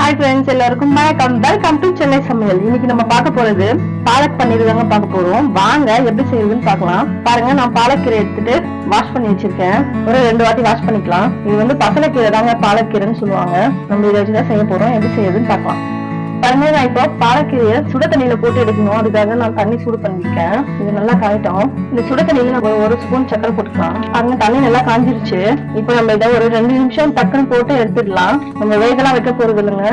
Hi friends, எல்லாருக்கும் வணக்கம். Welcome to Chennai சமையல். இன்னைக்கு நம்ம பார்க்க போறது பாலக் பன்னீர் தாங்க பார்க்க போறோம். வாங்க எப்படி செய்யுதுன்னு பார்க்கலாம். பாருங்க, நான் பாலக்கீரை எடுத்துட்டு வாஷ் பண்ணி வச்சிருக்கேன். ஒரு 2 வாட்டி வாஷ் பண்ணிக்கலாம். இது வந்து பசலைக்கீரை தாங்க, பாலக்கீரைன்னு சொல்லுவாங்க. நம்ம இதை வச்சுதான் செய்ய போறோம். எப்படி செய்யுதுன்னு பார்க்கலாம். பாருங்க, நான் இப்போ பாலக்கீரையை சுட தண்ணியில போட்டு எடுக்கணும். அதுக்காக நான் தண்ணி சூடு பண்ணிருக்கேன். இது நல்லா காயிட்டோம். இந்த சுட தண்ணியில நம்ம ஒரு ஸ்பூன் சக்கரை போட்டுக்கலாம். பாருங்க, தண்ணி நல்லா காஞ்சிருச்சு. இப்போ நம்ம இதை ஒரு 2 நிமிஷம் டக்குன்னு போட்டு எடுத்துடலாம். நம்ம வேகலாம் வைக்க போறது இல்லைங்க.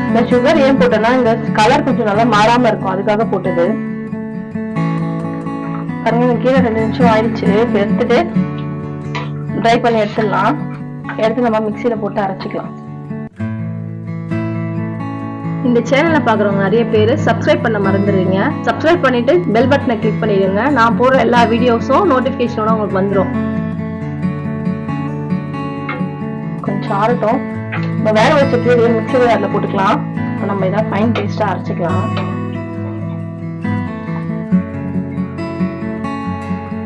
இந்த சுகர் ஏன் போட்டோம்னா இந்த கலர் கொஞ்சம் நல்லா மாறாம இருக்கும், அதுக்காக போட்டது. பாருங்க, இந்த கீரை 2 நிமிஷம் ஆயிடுச்சு. இப்போ எடுத்துட்டு ட்ரை பண்ணி எடுத்துடலாம். எடுத்து நம்ம மிக்சியில போட்டு அரைச்சிக்கலாம். இந்த சேனலை பாக்குறவங்க நிறைய பேர் சப்ஸ்கிரைப் பண்ண மறந்துடுறீங்க. சப்ஸ்கிரைப் பண்ணிட்டு பெல் பட்டனை கிளிக் பண்ணிடுங்க. நான் போடுற எல்லா வீடியோஸும் நோட்டிபிகேஷனோட உங்களுக்கு வந்துடும். கொஞ்சம் ஆறட்டும். நம்ம வேக வச்ச கீரையை மிக்ஸி ஜார்ல போட்டுக்கலாம். நம்ம இதை ஃபைன் பேஸ்டா அரைச்சிக்கலாம்.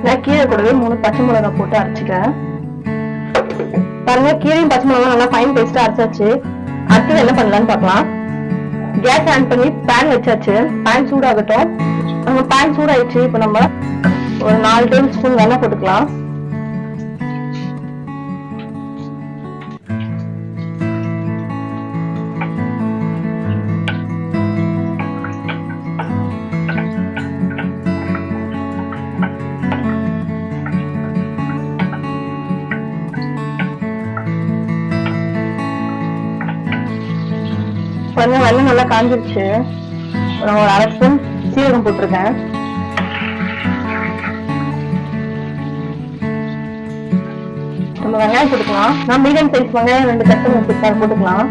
நான் கீரை கூடவே 3 பச்சை மிளகாய் போட்டு அரைச்சிக்கிறேன். பாருங்க, கீரையும் பச்சை மிளகாய் நல்லா ஃபைன் பேஸ்டா அரைச்சாச்சு. அடுத்தது என்ன பண்ணலாம்னு பார்க்கலாம். கேஸ் ஆன் பண்ணி பேன் வச்சாச்சு. பேன் சூடாகட்டும். நம்ம பேன் சூடாயிடுச்சு. இப்ப நம்ம ஒரு 4 டேபிள் ஸ்பூன் எண்ணெய் போட்டுக்கலாம். கொஞ்சம் வெள்ளம் நல்லா காஞ்சிருச்சு. ஒரு 1/2 ஸ்பூன் சீரகம் போட்டிருக்கேன். நம்ம வெங்காயம் போட்டுக்கலாம். நான் மீடியம் சைஸ் வெங்காயம் 2 கட் பண்ணி வச்சிருக்கேன், போட்டுக்கலாம்.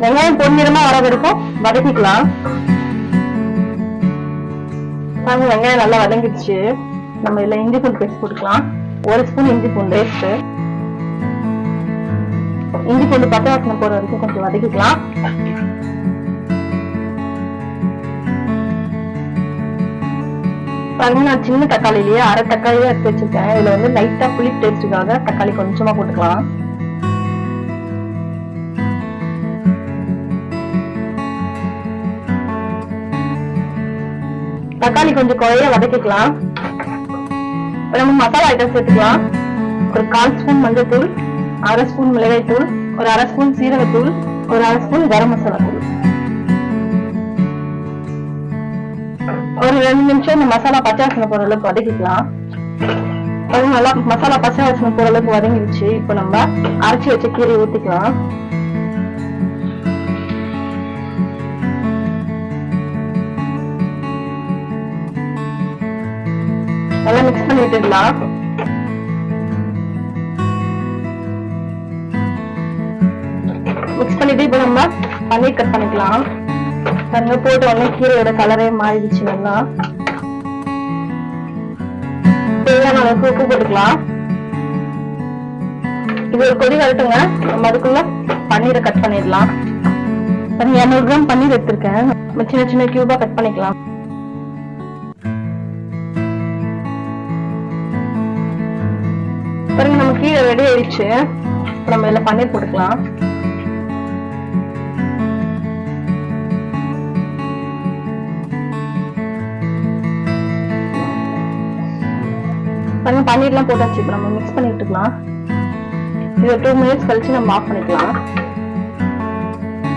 வெங்காயம் பொன்னிறமா வர வரைக்கும் வதக்கிக்கலாம். வெங்காயம் நல்லா வதங்கிடுச்சு. நம்ம இதுல இஞ்சி பூண்டு பேஸ்ட் போட்டுக்கலாம். 1 ஸ்பூன் இஞ்சி பூண்டு பேஸ்ட். இஞ்சி பூண்டு பச்சை வாசனை போற வரைக்கும் கொஞ்சம் வதக்கிக்கலாம். பாருங்க, நான் சின்ன தக்காளிலேயே 1/2 தக்காளியே எடுத்து வச்சிருக்கேன். இதுல வந்து லைட்டா புளி டேஸ்டுக்காக தக்காளி கொஞ்சமா போட்டுக்கலாம். தக்காளி கொஞ்சம் குறைய வதக்கிக்கலாம். நம்ம மசாலா ஐட்டம் சேர்த்துக்கலாம். ஒரு 1/4 ஸ்பூன் மஞ்சள் தூள், 1/2 ஸ்பூன் மிளகாய் தூள், ஒரு 1/2 ஸ்பூன் சீரகத்தூள், ஒரு 1/2 ஸ்பூன் கரம் மசாலா தூள். ஒரு 2 நிமிஷம் இந்த மசாலா பச்சை வாசனை போற அளவுக்கு வதக்கிக்கலாம். நல்லா மசாலா பச்சை வாசனை போற அளவுக்கு வதங்கிடுச்சு. இப்ப நம்ம அரைச்சி வச்ச கீரையை ஊத்திக்கலாம். நல்லா மிக்ஸ் பண்ணி விட்டுடலாம். மிக்ஸ் பண்ணிட்டு இப்ப நம்ம பன்னீர் கட் பண்ணிக்கலாம். பாருங்க, போட்ட உடனே கீரையோட கலரே மாறிடுச்சு. நல்லா தேவையான அளவுக்கு உப்பு போட்டுக்கலாம். இது ஒரு கொதி வரட்டுங்க. நம்ம அதுக்குள்ள பன்னீரை கட் பண்ணிடலாம். 200 கிராம் பன்னீர் எடுத்திருக்கேன். சின்ன சின்ன கியூபா கட் பண்ணிக்கலாம். பாருங்க, நம்ம கீரை ரெடி ஆயிடுச்சு. நம்ம இதுல பன்னீர் போட்டுக்கலாம். பன்னீர் எல்லாம் போட்டாச்சு. இப்ப நம்ம மிக்ஸ் பண்ணி விட்டுக்கலாம். இது 2 மினிட்ஸ் கழிச்சு நம்ம ஆஃப் பண்ணிக்கலாம்.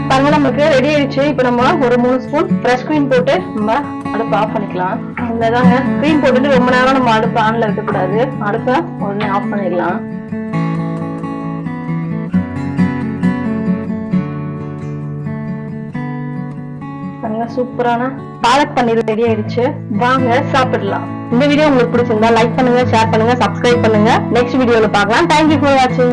பாருங்க, நமக்கு ரெடி ஆயிடுச்சு. இப்ப நம்ம ஒரு 3 ஸ்பூன் ஃப்ரெஷ் கிரீம் போட்டு நம்ம அடுப்பு ஆஃப் பண்ணிக்கலாம். அவ்வளவுதாங்க. கிரீம் போட்டுட்டு ரொம்ப நேரம் நம்ம அடுப்பு ஆன்ல இருக்கக்கூடாது. அடுப்பை உடனே ஆஃப் பண்ணிடலாம். சூப்பரான பாலக் பன்னீர் ரெடி ஆயிடுச்சு. வாங்க சாப்பிடலாம். இந்த வீடியோ உங்களுக்கு பிடிச்சிருந்தா லைக் பண்ணுங்க, ஷேர் பண்ணுங்க, சப்ஸ்கிரைப் பண்ணுங்க. நெக்ஸ்ட் வீடியோல பார்க்கலாம். தேங்க்யூ ஃபார் வாட்சிங்.